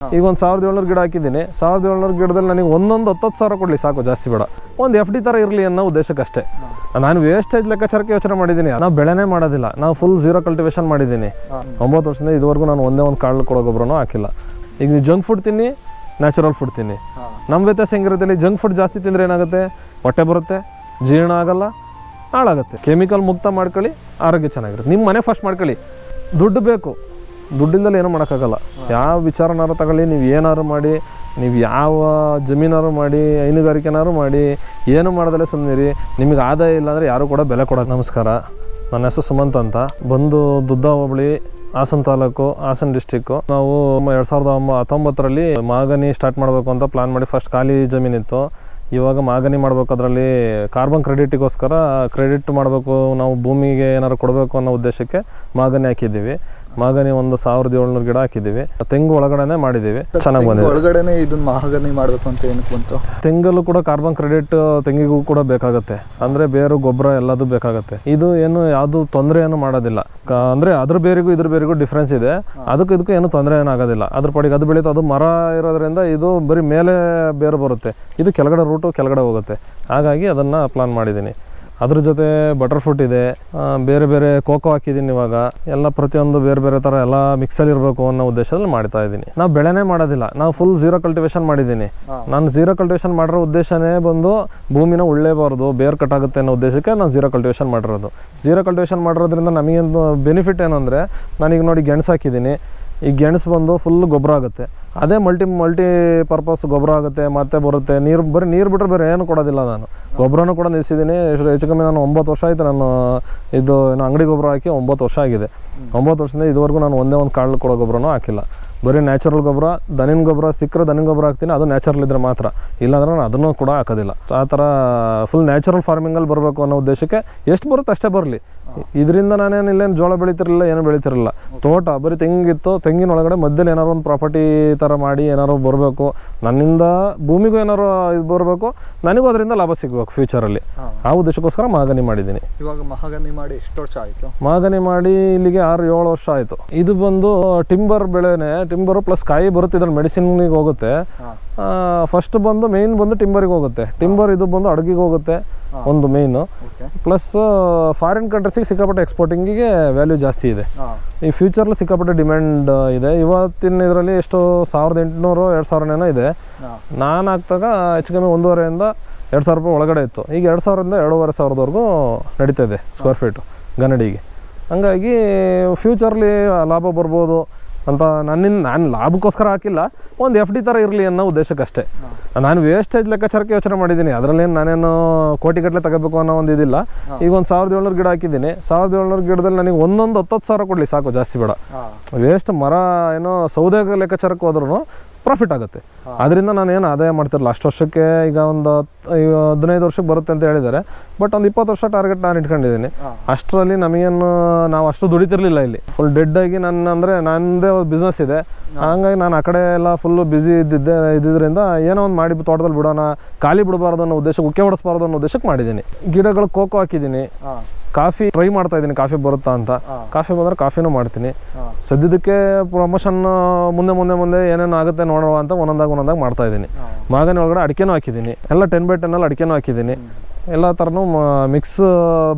ಈಗ ಒಂದು 1700 ಗಿಡ ಹಾಕಿದ್ದೀನಿ. 1700 ಗಿಡದಲ್ಲಿ ನನಗೆ ಒಂದೊಂದು 10,000 ಕೊಡಲಿ ಸಾಕು, ಜಾಸ್ತಿ ಬೇಡ. ಒಂದು FD ಥರ ಇರಲಿ ಅನ್ನೋ ಉದ್ದೇಶಕ್ಕಷ್ಟೇ. ನಾನು ವೇಸ್ಟೇಜ್ ಲೆಕ್ಕಾಚಾರಕ್ಕೆ ಯೋಚನೆ ಮಾಡಿದ್ದೀನಿ. ನಾವು ಬೆಳೆನೇ ಮಾಡೋದಿಲ್ಲ, ನಾವು ಫುಲ್ ಝೀರೋ ಕಲ್ಟಿವೇಶನ್ ಮಾಡಿದ್ದೀನಿ. 9 ವರ್ಷದಿಂದ ಇದುವರೆಗೂ ನಾನು ಒಂದೇ ಒಂದು ಕಾಳು ಕೊಡೋ ಗೊಬ್ಬರನೂ ಹಾಕಿಲ್ಲ. ಈಗ ನೀವು ಜಂಕ್ ಫುಡ್ ತಿನ್ನಿ, ನ್ಯಾಚುರಲ್ ಫುಡ್ ತಿನ್ನಿ. ನಮ್ಮ ವ್ಯತ್ಯಾಸ ಹೆಂಗಿರುತ್ತೆ, ಇಲ್ಲಿ ಜಂಕ್ ಫುಡ್ ಜಾಸ್ತಿ ತಿಂದರೆ ಏನಾಗುತ್ತೆ, ಹೊಟ್ಟೆ ಬರುತ್ತೆ, ಜೀರ್ಣ ಆಗಲ್ಲ, ಹಾಳಾಗುತ್ತೆ. ಕೆಮಿಕಲ್ ಮುಕ್ತ ಮಾಡ್ಕೊಳ್ಳಿ, ಆರೋಗ್ಯ ಚೆನ್ನಾಗಿರುತ್ತೆ. ನಿಮ್ಮ ಮನೆ ಫಸ್ಟ್ ಮಾಡ್ಕೊಳ್ಳಿ. ದುಡ್ಡು ಬೇಕು, ದುಡ್ಡಿಂದಲೇ ಏನೂ ಮಾಡೋಕ್ಕಾಗಲ್ಲ. ಯಾವ ವಿಚಾರನಾರು ತಗೊಳ್ಳಿ, ನೀವು ಏನಾರು ಮಾಡಿ, ನೀವು ಯಾವ ಜಮೀನಾರು ಮಾಡಿ, ಹೈನುಗಾರಿಕೆನಾರು ಮಾಡಿ, ಏನು ಮಾಡೋದಲ್ಲೇ ಸುಮ್ಮನಿರಿ. ನಿಮಗೆ ಆದಾಯ ಇಲ್ಲಾಂದರೆ ಯಾರೂ ಕೂಡ ಬೆಲೆ ಕೊಡೋದು. ನಮಸ್ಕಾರ, ನನ್ನ ಹೆಸರು ಸುಮಂತ್ ಅಂತ. ಬಂದು ದುದ್ದ ಹೋಬಳಿ, ಹಾಸನ ತಾಲೂಕು, ಹಾಸನ ಡಿಸ್ಟಿಕ್ಕು. ನಾವು 2019ರಲ್ಲಿ ಮಾಗನಿ ಸ್ಟಾರ್ಟ್ ಮಾಡಬೇಕು ಅಂತ ಪ್ಲ್ಯಾನ್ ಮಾಡಿ, ಫಸ್ಟ್ ಖಾಲಿ ಜಮೀನಿತ್ತು. ಇವಾಗ ಮಾಗನಿ ಮಾಡಬೇಕು, ಅದರಲ್ಲಿ ಕಾರ್ಬನ್ ಕ್ರೆಡಿಟಿಗೋಸ್ಕರ ಕ್ರೆಡಿಟ್ ಮಾಡಬೇಕು, ನಾವು ಭೂಮಿಗೆ ಏನಾದ್ರು ಕೊಡಬೇಕು ಅನ್ನೋ ಉದ್ದೇಶಕ್ಕೆ ಮಾಗನಿ ಹಾಕಿದ್ದೀವಿ. ಮಾಗನಿ ಒಂದು 1700 ಗಿಡ ಹಾಕಿದ್ದೀವಿ. ತೆಂಗು ಒಳಗಡೆನೆ ಮಾಡಿದ್ದೀವಿ, ಚೆನ್ನಾಗಿ ಬಂದಿದೆ. ಒಳಗಡೆನೆ ಇದನ್ನ ಮಾಗನಿ ಮಾಡಬೇಕು ಅಂತ ಏನಕ್ಕೆ ಬಂತು? ತೆಂಗಲ್ಲೂ ಕೂಡ ಕಾರ್ಬನ್ ಕ್ರೆಡಿಟ್ ತೆಂಗಿಗೂ ಕೂಡ ಬೇಕಾಗುತ್ತೆ, ಅಂದರೆ ಬೇರು ಗೊಬ್ಬರ ಎಲ್ಲದೂ ಬೇಕಾಗುತ್ತೆ. ಇದು ಏನು ಯಾವುದು ತೊಂದರೆ ಏನು ಮಾಡೋದಿಲ್ಲ. ಅಂದರೆ ಅದ್ರ ಬೇರಿಗೂ ಇದ್ರ ಬೇರಿಗೂ ಡಿಫ್ರೆನ್ಸ್ ಇದೆ. ಅದಕ್ಕೂ ಇದಕ್ಕೂ ಏನು ತೊಂದರೆ ಏನಾಗೋದಿಲ್ಲ. ಅದ್ರ ಪಡಿಗೆ ಅದು ಬೆಳೀತು. ಅದು ಮರ ಇರೋದ್ರಿಂದ ಇದು ಬರೀ ಮೇಲೆ ಬೇರು ಬರುತ್ತೆ, ಇದು ಕೆಳಗಡೆ ರೂಟು ಕೆಳಗಡೆ ಹೋಗುತ್ತೆ. ಹಾಗಾಗಿ ಅದನ್ನು ಪ್ಲಾನ್ ಮಾಡಿದ್ದೀನಿ. ಅದ್ರ ಜೊತೆ ಬಟರ್ ಫ್ರೂಟ್ ಇದೆ, ಬೇರೆ ಬೇರೆ ಕೋಕೋ ಹಾಕಿದ್ದೀನಿ. ಇವಾಗ ಎಲ್ಲ ಪ್ರತಿಯೊಂದು ಬೇರೆ ಬೇರೆ ಥರ ಎಲ್ಲ ಮಿಕ್ಸಲ್ಲಿ ಇರಬೇಕು ಅನ್ನೋ ಉದ್ದೇಶದಲ್ಲಿ ಮಾಡ್ತಾ ಇದ್ದೀನಿ. ನಾವು ಬೆಳೆನೇ ಮಾಡೋದಿಲ್ಲ, ನಾವು ಫುಲ್ ಝೀರೋ ಕಲ್ಟಿವೇಶನ್ ಮಾಡಿದ್ದೀನಿ. ನಾನು ಝೀರೋ ಕಲ್ಟಿವೇಶನ್ ಮಾಡಿರೋ ಉದ್ದೇಶನೇ ಬಂದು ಭೂಮಿನ ಉಳ್ಳೇಬಾರ್ದು, ಬೇರು ಕಟ್ಟಾಗುತ್ತೆ ಅನ್ನೋ ಉದ್ದೇಶಕ್ಕೆ ನಾನು ಝೀರೋ ಕಲ್ಟಿವೇಶನ್ ಮಾಡಿರೋದು. ಝೀರೋ ಕಲ್ಟಿವೇಶನ್ ಮಾಡಿರೋದ್ರಿಂದ ನಮಗೇನು ಬೆನಿಫಿಟ್ ಏನಂದರೆ, ನಾನೀಗ ನೋಡಿ ಗೆಣಸು ಹಾಕಿದ್ದೀನಿ. ಈ ಗೆಣಸು ಬಂದು ಫುಲ್ ಗೊಬ್ಬರ ಆಗುತ್ತೆ. ಅದೇ ಮಲ್ಟಿ ಪರ್ಪಸ್ ಗೊಬ್ಬರ ಆಗುತ್ತೆ, ಮತ್ತೆ ಬರುತ್ತೆ. ಬರೀ ನೀರು ಬಿಟ್ಟರೆ ಬೇರೆ ಏನು ಕೊಡೋದಿಲ್ಲ. ನಾನು ಗೊಬ್ಬರನೂ ಕೂಡ ನಿಲ್ಲಿಸಿದ್ದೀನಿ. ಹೆಚ್ಚು ಕಮ್ಮಿ ನಾನು 9 ವರ್ಷ ಆಯಿತು ನಾನು ಇದು ಅಂಗಡಿ ಗೊಬ್ಬರ ಹಾಕಿ 9 ವರ್ಷ ಆಗಿದೆ. 9 ವರ್ಷದಿಂದ ಇದುವರೆಗೂ ನಾನು ಒಂದೇ ಒಂದು ಕಾಳು ಕೊಡೋ ಗೊಬ್ಬರನೂ ಹಾಕಿಲ್ಲ. ಬರೀ ನ್ಯಾಚುರಲ್ ಗೊಬ್ಬರ, ದನಿನ ಗೊಬ್ಬರ ಸಿಕ್ಕರೆ ದನಿನ ಗೊಬ್ಬರ ಹಾಕ್ತೀನಿ, ಅದು ನ್ಯಾಚುರಲ್ ಇದ್ದರೆ ಮಾತ್ರ. ಇಲ್ಲಾಂದ್ರೆ ನಾನು ಅದನ್ನು ಕೂಡ ಹಾಕೋದಿಲ್ಲ. ಆ ಥರ ಫುಲ್ ನ್ಯಾಚುರಲ್ ಫಾರ್ಮಿಂಗಲ್ಲಿ ಬರಬೇಕು ಅನ್ನೋ ಉದ್ದೇಶಕ್ಕೆ ಎಷ್ಟು ಬರುತ್ತೆ ಅಷ್ಟೇ ಬರಲಿ. ಇದರಿಂದ ನಾನೇನು ಇಲ್ಲೇನು ಜೋಳ ಬೆಳೀತಿರಲಿಲ್ಲ, ಏನು ಬೆಳೀತಿರಲಿಲ್ಲ. ತೋಟ ಬರೀ ತೆಂಗಿತ್ತು, ತೆಂಗಿನ ಒಳಗಡೆ ಮಧ್ಯದಲ್ಲಿ ಏನಾರು ಒಂದು ಪ್ರಾಪರ್ಟಿ ಥರ ಮಾಡಿ ಏನಾರು ಬರಬೇಕು. ನನ್ನಿಂದ ಭೂಮಿಗೂ ಏನಾರು ಇದು ಬರಬೇಕು, ನನಗೂ ಅದರಿಂದ ಲಾಭ ಸಿಗಬೇಕು ಫ್ಯೂಚರಲ್ಲಿ. ಆ ಉದ್ದೇಶಕ್ಕೋಸ್ಕರ ಮಾಗನಿ ಮಾಡಿದ್ದೀನಿ. ಇವಾಗ ಮಾಗನಿ ಮಾಡಿ ಎಷ್ಟು ವರ್ಷ ಆಯಿತು? ಮಾಗನಿ ಮಾಡಿ ಇಲ್ಲಿಗೆ 6-7 ವರ್ಷ ಆಯಿತು. ಇದು ಬಂದು ಟಿಂಬರ್ ಬೆಳೆನೇ, ಟಿಂಬರು ಪ್ಲಸ್ ಕಾಯಿ ಬರುತ್ತೆ. ಇದ್ರಲ್ಲಿ ಮೆಡಿಸಿನ್ಗೆ ಹೋಗುತ್ತೆ. ಫಸ್ಟ್ ಬಂದು ಮೇಯ್ನ್ ಬಂದು ಟಿಂಬರಿಗೆ ಹೋಗುತ್ತೆ. ಟಿಂಬರ್ ಇದು ಬಂದು ಅಡುಗೆಗೆ ಹೋಗುತ್ತೆ ಒಂದು ಮೇಯ್ನು. ಪ್ಲಸ್ ಫಾರಿನ್ ಕಂಟ್ರೀಸಿಗೆ ಸಿಕ್ಕಾಪಟ್ಟೆ ಎಕ್ಸ್ಪೋರ್ಟಿಂಗಿಗೆ ವ್ಯಾಲ್ಯೂ ಜಾಸ್ತಿ ಇದೆ. ಈ ಫ್ಯೂಚರ್ಲಿ ಸಿಕ್ಕಾಪಟ್ಟೆ ಡಿಮ್ಯಾಂಡ್ ಇದೆ. ಇವತ್ತಿನ ಇದರಲ್ಲಿ ಎಷ್ಟು 1800-2000 ಇದೆ. ನಾನು ಹಾಕ್ದಾಗ ಹೆಚ್ಚು ಕಮ್ಮಿ 1,500-2,000 ರೂಪಾಯಿ ಒಳಗಡೆ ಇತ್ತು. ಈಗ 2,000ರಿಂದ 2,500ವರೆಗೂ ನಡೀತಾ ಇದೆ ಸ್ಕ್ವೇರ್ ಫೀಟು ಗನಡಿಗೆ. ಹಂಗಾಗಿ ಫ್ಯೂಚರ್ಲಿ ಲಾಭ ಬರ್ಬೋದು ಅಂತ ನಾನು ಲಾಭಕ್ಕೋಸ್ಕರ ಹಾಕಿಲ್ಲ, ಒಂದು FD ಥರ ಇರಲಿ ಅನ್ನೋ ಉದ್ದೇಶಕ್ಕಷ್ಟೇ. ನಾನು ವೇಸ್ಟೇಜ್ ಲೆಕ್ಕಾಚಾರಕ್ಕೆ ಯೋಚನೆ ಮಾಡಿದ್ದೀನಿ. ಅದರಲ್ಲೇನು ನಾನೇನು ಕೋಟಿಗಟ್ಟಲೆ ತಗೋಬೇಕು ಅನ್ನೋ ಒಂದು ಇದಿಲ್ಲ. ಈಗ ಒಂದು 1700 ಗಿಡ ಹಾಕಿದ್ದೀನಿ. 1700 ಗಿಡದಲ್ಲಿ ನನಗೆ ಒಂದೊಂದು 10,000 ಕೊಡಲಿ ಸಾಕು, ಜಾಸ್ತಿ ಬೇಡ. ವೇಸ್ಟ್ ಮರ ಏನೋ ಸೌದೆ ಲೆಕ್ಕಾಚಾರಕ್ಕೆ ಹೋದ್ರೂ ಪ್ರಾಫಿಟ್ ಆಗುತ್ತೆ. ಅದರಿಂದ ನಾನು ಏನು ಆದಾಯ ಮಾಡ್ತಿರಲಿಲ್ಲ ಅಷ್ಟು ವರ್ಷಕ್ಕೆ. ಈಗ ಒಂದು 15 ವರ್ಷಕ್ಕೆ ಬರುತ್ತೆ ಅಂತ ಹೇಳಿದ್ದಾರೆ. ಬಟ್ ಒಂದು 20 ವರ್ಷ ಟಾರ್ಗೆಟ್ ನಾನು ಇಟ್ಕೊಂಡಿದ್ದೀನಿ. ಅಷ್ಟರಲ್ಲಿ ನಮಗೇನು ನಾವು ಅಷ್ಟು ದುಡಿತಿರ್ಲಿಲ್ಲ. ಇಲ್ಲಿ ಫುಲ್ ಡೆಡ್ ಆಗಿ ಅಂದರೆ ನನ್ನದೇ ಬಿಸ್ನೆಸ್ ಇದೆ. ಹಂಗಾಗಿ ನಾನು ಆ ಕಡೆ ಎಲ್ಲ ಫುಲ್ಲು ಬ್ಯುಸಿ ಇದ್ದಿದ್ದರಿಂದ ಏನೋ ಒಂದು ಮಾಡಿ ತೋಟದಲ್ಲಿ ಬಿಡೋಣ, ಖಾಲಿ ಬಿಡಬಾರ್ದು ಅನ್ನೋ ಉದ್ದೇಶಕ್ಕೆ, ಉಕ್ಕೆ ಹೊಡಿಸ್ಬಾರ್ದು ಅನ್ನೋ ಉದ್ದೇಶಕ್ಕೆ ಮಾಡಿದ್ದೀನಿ. ಗಿಡಗಳು ಕೋಕೋ ಹಾಕಿದ್ದೀನಿ. ಕಾಫಿ ಟ್ರೈ ಮಾಡ್ತಾ ಇದ್ದೀನಿ, ಕಾಫಿ ಬರುತ್ತಾ ಅಂತ. ಕಾಫಿ ಬಂದರೆ ಕಾಫಿನೂ ಮಾಡ್ತೀನಿ. ಸದ್ಯದಕ್ಕೆ ಪ್ರಮೋಷನ್ ಮುಂದೆ ಏನೇನು ಆಗುತ್ತೆ ನೋಡುವ ಅಂತ ಒಂದೊಂದಾಗಿ ಮಾಡ್ತಾ ಇದ್ದೀನಿ. ಮಾಗನಿ ಒಳಗಡೆ ಅಡಿಕೆನೂ ಹಾಕಿದ್ದೀನಿ. ಎಲ್ಲ 10x10 ಅಡಿಕೆನೂ ಹಾಕಿದ್ದೀನಿ. ಎಲ್ಲ ಥರನೂ ಮಿಕ್ಸ್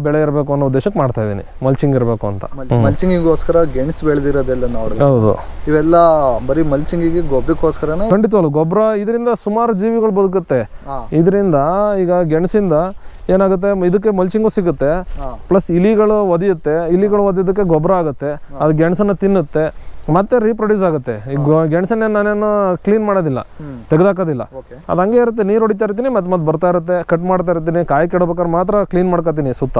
ಬೆಳೆ ಇರಬೇಕು ಅನ್ನೋ ಉದ್ದೇಶಕ್ಕೆ ಮಾಡ್ತಾ ಇದ್ದೀನಿ. ಮಲ್ಚಿಂಗ್ ಇರಬೇಕು ಅಂತ. ಮಲ್ಚಿಂಗಿಗೋಸ್ಕರ ಗೆಣಸು ಬೆಳೆದಿರೋದೆಲ್ಲ ನೋಡಿ. ಹೌದು, ಇವೆಲ್ಲ ಬರೀ ಮಲ್ಚಿಂಗಿಗೆ ಗೊಬ್ಬರಕ್ಕೋಸ್ಕರನೇ. ಖಂಡಿತವಲ್ಲ, ಗೊಬ್ಬರ ಇದರಿಂದ ಸುಮಾರು ಜೀವಿಗಳು ಬದುಕುತ್ತೆ. ಇದರಿಂದ ಈಗ ಗೆಣಸಿಂದ ಏನಾಗುತ್ತೆ, ಇದಕ್ಕೆ ಮಲ್ಚಿಂಗು ಸಿಗುತ್ತೆ. ಪ್ಲಸ್ ಇಲಿಗಳು ಒದಿಯುತ್ತೆ. ಇಲಿಗಳು ಒದಿದ್ದಕ್ಕೆ ಗೊಬ್ಬರ ಆಗುತ್ತೆ. ಅದು ಗೆಣಸನ್ನು ತಿನ್ನುತ್ತೆ, ಮತ್ತೆ ರೀಪ್ರೊಡ್ಯೂಸ್ ಆಗುತ್ತೆ. ಈಗ ಗೆಣಸನ್ನೇ ನಾನೇನು ಕ್ಲೀನ್ ಮಾಡೋದಿಲ್ಲ, ತೆಗೆದಾಕೋದಿಲ್ಲ. ಅದು ಹಂಗೆ ಇರುತ್ತೆ. ನೀರು ಹೊಡಿತಾ ಇರ್ತೀನಿ, ಮತ್ತೆ ಬರ್ತಾ ಇರುತ್ತೆ. ಕಟ್ ಮಾಡ್ತಾ ಇರ್ತೀನಿ. ಕಾಯಿ ಕೆಡಬೇಕಾದ್ರೆ ಮಾತ್ರ ಕ್ಲೀನ್ ಮಾಡ್ಕೊತೀನಿ ಸುತ್ತ,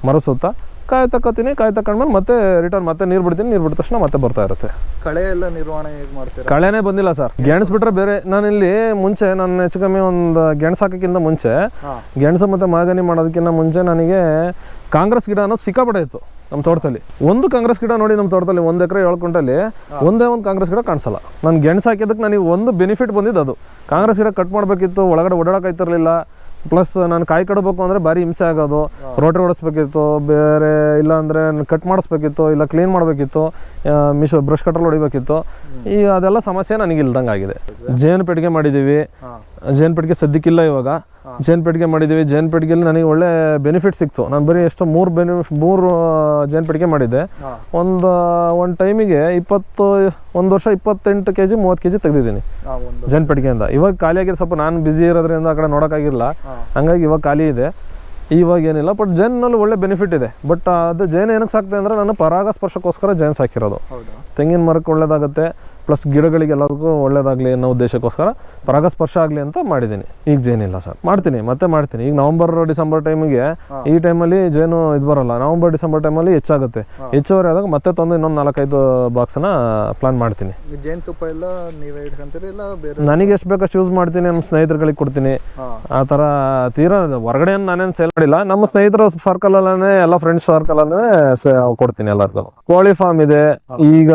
ಮರ ಸುತ್ತ ಕಾಯಿ ತಕ್ಕೋತೀನಿ. ಕಾಯಿ ತಕೊಂಡ್ಮೇಲೆ ಮತ್ತೆ ರಿಟರ್ನ್ ಮತ್ತೆ ನೀರು ಬಿಡ್ತೀನಿ. ನೀರು ಬಿಟ್ಟ ತಕ್ಷಣ ಮತ್ತೆ ಬರ್ತಾ ಇರುತ್ತೆ. ಕಳೆ ಎಲ್ಲ ನಿರ್ವಹಣೆ ಹೇಗೆ ಮಾಡ್ತೀರಾ? ಕಳೆನೇ ಬಂದಿಲ್ಲ ಸರ್. ಗೆಣಸು ಬಿಟ್ರೆ ಬೇರೆ ನಾನಿಲ್ಲಿ ಮುಂಚೆ ನಾನು ಹೆಚ್ಚು ಕಮ್ಮಿ ಒಂದು ಗೆಣಸು ಹಾಕೋಕ್ಕಿಂತ ಮುಂಚೆ, ಗೆಣಸು ಮತ್ತು ಮಾಗನಿ ಮಾಡೋದಕ್ಕಿಂತ ಮುಂಚೆ ನನಗೆ ಕಾಂಗ್ರೆಸ್ ಗಿಡ ಅನ್ನೋದು ಸಿಕ್ಕಾಪಟ್ಟೆ ಇತ್ತು ನಮ್ಮ ತೋಟದಲ್ಲಿ. ಒಂದು ಕಾಂಗ್ರೆಸ್ ಗಿಡ ನೋಡಿ ನಮ್ಮ ತೋಟದಲ್ಲಿ 1 ಎಕರೆ 7 ಕ್ವಿಂಟಲ್ಲಿ ಒಂದೇ ಒಂದು ಕಾಂಗ್ರೆಸ್ ಗಿಡ ಕಾಣಿಸಲ್ಲ. ನಾನು ಗೆಣಸು ಹಾಕಿದ್ದಕ್ಕೆ ನನಗೆ ಒಂದು ಬೆನಿಫಿಟ್ ಬಂದಿದ್ದು ಅದು. ಕಾಂಗ್ರೆಸ್ ಗಿಡ ಕಟ್ ಮಾಡಬೇಕಿತ್ತು, ಒಳಗಡೆ ಓಡಾಡೋಕ್ಕಾಯ್ತಿರಲಿಲ್ಲ. ಪ್ಲಸ್ ನಾನು ಕಾಯಿ ಕಡಬೇಕು ಅಂದರೆ ಭಾರಿ ಹಿಂಸೆ ಆಗೋದು. ರೋಟ್ರಿ ಹೊಡಿಸ್ಬೇಕಿತ್ತು, ಬೇರೆ ಇಲ್ಲ ಅಂದರೆ ಕಟ್ ಮಾಡಿಸ್ಬೇಕಿತ್ತು, ಇಲ್ಲ ಕ್ಲೀನ್ ಮಾಡಬೇಕಿತ್ತು, ಬ್ರಷ್ ಕಟ್ರಲ್ಲಿ ಹೊಡಿಬೇಕಿತ್ತು. ಈಗ ಅದೆಲ್ಲ ಸಮಸ್ಯೆ ನನಗೆ ಇಲ್ದಂಗೆ ಆಗಿದೆ. ಜೇನು ಪೆಟ್ಟಿಗೆ ಮಾಡಿದ್ದೀವಿ. ಜೇನು ಪೆಟ್ಟಿಗೆ ಸದ್ಯಕ್ಕಿಲ್ಲ ಇವಾಗ. ಜೇನು ಪೆಟ್ಟಿಗೆ ಮಾಡಿದ್ದೀವಿ. ಜೇನು ಪೆಟ್ಟಿಗೆಯಲ್ಲಿ ನನಗೆ ಒಳ್ಳೆ ಬೆನಿಫಿಟ್ ಸಿಕ್ತು. ನಾನು ಬರೀ ಎಷ್ಟು ಮೂರು ಜೇನು ಪೆಟ್ಟಿಗೆ ಮಾಡಿದ್ದೆ. ಒಂದು ಟೈಮಿಗೆ 1 ವರ್ಷ 28 kg 30 kg ತೆಗೆದಿದ್ದೀನಿ ಜೇನು ಪೆಟ್ಟಿಗೆಯಿಂದ. ಇವಾಗ ಖಾಲಿಯಾಗಿದೆ, ಸ್ವಲ್ಪ ನಾನು ಬ್ಯುಸಿ ಇರೋದ್ರಿಂದ ಆ ಕಡೆ ನೋಡೋಕ್ಕಾಗಿರಲ್ಲ, ಹಂಗಾಗಿ ಇವಾಗ ಖಾಲಿ ಇದೆ. ಇವಾಗ ಏನಿಲ್ಲ, ಬಟ್ ಜೇನಲ್ಲಿ ಒಳ್ಳೆ ಬೆನಿಫಿಟ್ ಇದೆ. ಬಟ್ ಅದು ಜೇನು ಏನಕ್ಕೆ ಸಾಕ್ತೆ ಅಂದರೆ ನಾನು ಪರಾಗಸ್ಪರ್ಶಕ್ಕೋಸ್ಕರ ಜೇನು ಸಾಕಿರೋದು. ತೆಂಗಿನ ಮರಕ್ಕೆ ಒಳ್ಳೇದಾಗುತ್ತೆ, ಪ್ಲಸ್ ಗಿಡಗಳಿಗೆಲ್ಲರಿಗೂ ಒಳ್ಳೇದಾಗಲಿ ಅನ್ನೋ ಉದ್ದೇಶಕ್ಕೋಸ್ಕರ ಪರಾಗಸ್ಪರ್ಶ ಆಗಲಿ ಅಂತ ಮಾಡಿದ್ದೀನಿ. ಈಗ ಜೇನಿಲ್ಲ ಸರ್, ಮಾಡ್ತೀನಿ. ಈಗ ನವಂಬರ್ ಡಿಸೆಂಬರ್ ಟೈಮಿಗೆ, ಈ ಟೈಮಲ್ಲಿ ಜೇನು ಇದು ಬರೋಲ್ಲ. ನವಂಬರ್ ಡಿಸೆಂಬರ್ ಟೈಮಲ್ಲಿ ಹೆಚ್ಚಾಗುತ್ತೆ. ಹೆಚ್ಚುವರಿ ಆದಾಗ ಮತ್ತೆ ತಂದು ಇನ್ನೊಂದು 4-5 ಬಾಕ್ಸ್ನ ಪ್ಲಾನ್ ಮಾಡ್ತೀನಿ. ಜೇನುತುಪ್ಪ ಎಲ್ಲ ನೀವೇ ಇಟ್ಕೊಂತೀರಿ ಇಲ್ಲ ಬೇರೆ? ನನಗೆ ಎಷ್ಟು ಬೇಕಷ್ಟು ಯೂಸ್ ಮಾಡ್ತೀನಿ, ನಮ್ಮ ಸ್ನೇಹಿತರುಗಳಿಗೆ ಕೊಡ್ತೀನಿ. ಆ ಥರ ತೀರಾ ಹೊರಗಡೆ ನಾನೇನು ಸೇಲ್ ಮಾಡಿಲ್ಲ. ನಮ್ಮ ಸ್ನೇಹಿತರ ಸರ್ಕಲಲ್ಲೇ, ಎಲ್ಲ ಫ್ರೆಂಡ್ಸ್ ಸರ್ಕಲಲ್ಲೇ ಕೊಡ್ತೀನಿ ಎಲ್ಲರಿಗೂ. ಕೋಳಿ ಫಾರ್ಮ್ ಇದೆ. ಈಗ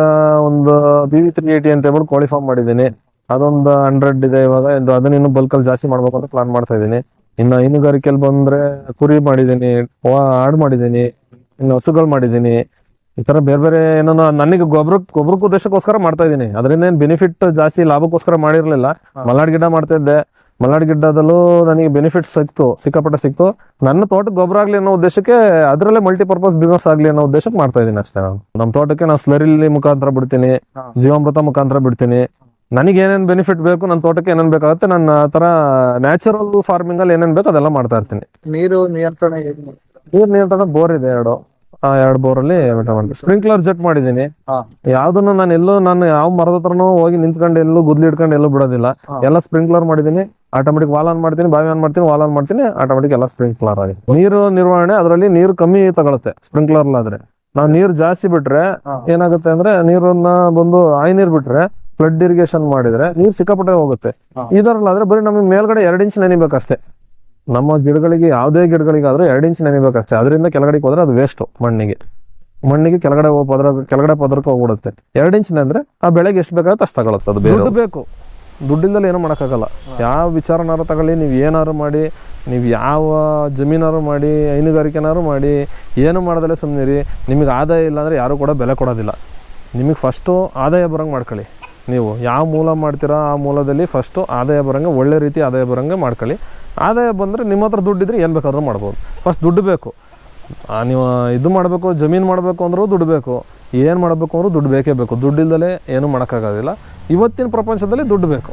ಒಂದು BV380 ಅಂತ ಹೇಳ್ಬಿಟ್ಟು ಕೋಳಿ ಫಾರ್ಮ್ ಮಾಡಿದ್ದೀನಿ. ಅದೊಂದು 100 ಇದೆ ಇವಾಗ. ಅದನ್ನ ಇನ್ನು ಬಲ್ಕಲ್ಲಿ ಜಾಸ್ತಿ ಮಾಡ್ಬೇಕು ಅಂತ ಪ್ಲಾನ್ ಮಾಡ್ತಾ ಇದ್ದೀನಿ. ಇನ್ನು ಹೈನುಗಾರಿಕೆಯಲ್ಲಿ ಬಂದ್ರೆ ಕುರಿ ಮಾಡಿದ್ದೀನಿ, ಆಡು ಮಾಡಿದ್ದೀನಿ, ಇನ್ನು ಹಸುಗಳು ಮಾಡಿದ್ದೀನಿ. ಈ ತರ ಬೇರೆ ಬೇರೆ ಏನೋ ನನಗೆ ಗೊಬ್ಬರಕ್ಕೆ ಉದ್ದೇಶಕ್ಕೋಸ್ಕರ ಮಾಡ್ತಾ ಇದ್ದೀನಿ. ಅದರಿಂದ ಏನು ಬೆನಿಫಿಟ್ ಜಾಸ್ತಿ ಲಾಭಕ್ಕೋಸ್ಕರ ಮಾಡಿರಲಿಲ್ಲ. ಮಲ್ನಾಡ್ ಗಿಡ್ಡ ಮಾಡ್ತಾ ಇದ್ದೆ. ಮಲ್ನಾಡ್ ಗಿಡ್ಡದಲ್ಲೂ ನನಗೆ ಬೆನಿಫಿಟ್ ಸಿಕ್ಕಾಪಟ್ಟೆ ಸಿಕ್ತು. ನನ್ನ ತೋಟಕ್ಕೆ ಗೊಬ್ಬರ ಆಗಲಿ ಅನ್ನೋ ಉದ್ದೇಶಕ್ಕೆ, ಅದರಲ್ಲೇ ಮಲ್ಟಿಪರ್ಪಸ್ ಬಿಸ್ನೆಸ್ ಆಗಲಿ ಅನ್ನೋ ಉದ್ದೇಶಕ್ಕೆ ಮಾಡ್ತಾ ಇದ್ದೀನಿ ಅಷ್ಟೇ. ನಮ್ಮ ತೋಟಕ್ಕೆ ನಾನು ಸ್ಲರಿಲಿ ಮುಖಾಂತರ ಬಿಡ್ತೀನಿ, ಜೀವಾಮೃತ ಮುಖಾಂತರ ಬಿಡ್ತೀನಿ. ನನಗೆ ಏನೇನು ಬೆನಿಫಿಟ್ ಬೇಕು, ನನ್ನ ತೋಟಕ್ಕೆ ಏನೇನು ಬೇಕಾಗುತ್ತೆ, ನಾನು ಆ ಥರ ನ್ಯಾಚುರಲ್ ಫಾರ್ಮಿಂಗಲ್ಲಿ ಏನೇನು ಬೇಕು ಅದೆಲ್ಲ ಮಾಡ್ತಾ ಇರ್ತೀನಿ. ನೀರು ನಿಯಂತ್ರಣ ನೀರು ನಿಯಂತ್ರಣ ಬೋರ್ ಇದೆ 2. 2 ಬೋರಲ್ಲಿ ಸ್ಪ್ರಿಂಕ್ಲರ್ ಜೆಟ್ ಮಾಡಿದ್ದೀನಿ. ಯಾವ್ದನ್ನು ನಾನು ಯಾವ ಮರದ ಹತ್ರನೂ ಹೋಗಿ ನಿಂತ್ಕೊಂಡು ಎಲ್ಲೂ ಗುದ್ಲಿ ಇಟ್ಕೊಂಡು ಎಲ್ಲೂ ಬಿಡೋದಿಲ್ಲ. ಎಲ್ಲ ಸ್ಪ್ರಿಂಕ್ಲರ್ ಮಾಡಿದ್ದೀನಿ. ಆಟೋಮೆಟಿಕ್ ವಾಲ್ ಆನ್ ಮಾಡ್ತೀನಿ, ಬಾವಿ ಆನ್ ಮಾಡ್ತೀನಿ, ವಾಲ್ ಆನ್ ಮಾಡ್ತೀನಿ, ಆಟೋಮೆಟಿಕ್ ಎಲ್ಲ ಸ್ಪ್ರಿಂಕ್ಲರ್ ಆಗಿ. ನೀರು ನಿರ್ವಹಣೆ ಅದರಲ್ಲಿ ನೀರು ಕಮ್ಮಿ ತಗೊಳುತ್ತೆ ಸ್ಪ್ರಿಂಕ್ಲರ್ ಆದ್ರೆ. ನಾವು ನೀರು ಜಾಸ್ತಿ ಬಿಟ್ರೆ ಏನಾಗುತ್ತೆ ಅಂದ್ರೆ, ನೀರನ್ನ ಬಂದು ನೀರು ಬಿಟ್ರೆ ಫ್ಲಡ್ ಇರಿಗೇಷನ್ ಮಾಡಿದ್ರೆ ನೀರು ಸಿಕ್ಕಾಪಟ್ಟೆ ಹೋಗುತ್ತೆ. ಇದರಲ್ಲಾದ್ರೆ ಬರೀ ನಮಗೆ ಮೇಲ್ಗಡೆ 2 ಇಂಚ್ ನೆನಿಬೇಕಷ್ಟೇ. ನಮ್ಮ ಗಿಡಗಳಿಗೆ, ಯಾವುದೇ ಗಿಡಗಳಿಗಾದ್ರೂ 2 ಇಂಚ್ ನೆನಿಬೇಕಷ್ಟೇ. ಅದರಿಂದ ಕೆಳಗಡೆ ಹೋದ್ರೆ ಅದು ವೇಸ್ಟ್. ಮಣ್ಣಿಗೆ ಕೆಳಗಡೆ ಪದರಕ್ಕೆ ಹೋಗ್ಬಿಡುತ್ತೆ. 2 ಇಂಚ್ ಅಂದ್ರೆ ಆ ಬೆಳೆಗೆ ಎಷ್ಟು ಬೇಕಾಗುತ್ತೆ ಅಷ್ಟು ತಗೊಳುತ್ತೆ. ಅದು ದುಡ್ಡು ಬೇಕು. ದುಡ್ಡಿಂದಲೇ ಏನೂ ಮಾಡೋಕ್ಕಾಗಲ್ಲ. ಯಾವ ವಿಚಾರನಾರು ತಗೊಳ್ಳಿ, ನೀವು ಏನಾದ್ರು ಮಾಡಿ, ನೀವು ಯಾವ ಜಮೀನಾರು ಮಾಡಿ, ಹೈನುಗಾರಿಕೆನಾರು ಮಾಡಿ, ಏನು ಮಾಡೋದಲ್ಲೇ ಸುಮ್ಮನಿರಿ. ನಿಮಗೆ ಆದಾಯ ಇಲ್ಲ ಅಂದರೆ ಯಾರೂ ಕೂಡ ಬೆಲೆ ಕೊಡೋದಿಲ್ಲ. ನಿಮಗೆ ಫಸ್ಟು ಆದಾಯ ಬರೋಂಗೆ ಮಾಡ್ಕೊಳ್ಳಿ. ನೀವು ಯಾವ ಮೂಲ ಮಾಡ್ತೀರಾ ಆ ಮೂಲದಲ್ಲಿ ಫಸ್ಟು ಆದಾಯ ಬರೋಂಗೆ, ಒಳ್ಳೆ ರೀತಿ ಆದಾಯ ಬರೋಂಗೆ ಮಾಡ್ಕೊಳ್ಳಿ. ಆದಾಯ ಬಂದರೆ ನಿಮ್ಮ ಹತ್ರ ದುಡ್ಡಿದ್ರೆ ಏನು ಬೇಕಾದ್ರೂ ಮಾಡ್ಬೋದು. ಫಸ್ಟ್ ದುಡ್ಡು ಬೇಕು. ನೀವು ಇದು ಮಾಡಬೇಕು, ಜಮೀನು ಮಾಡಬೇಕು ಅಂದ್ರೂ ದುಡ್ಡು ಬೇಕು, ಏನು ಮಾಡಬೇಕು ಅಂದ್ರೂ ದುಡ್ಡು ಬೇಕೇ ಬೇಕು. ದುಡ್ಡಿಲ್ದಲೇ ಏನೂ ಮಾಡೋಕ್ಕಾಗೋದಿಲ್ಲ. ಇವತ್ತಿನ ಪ್ರಪಂಚದಲ್ಲಿ ದುಡ್ಡು ಬೇಕು.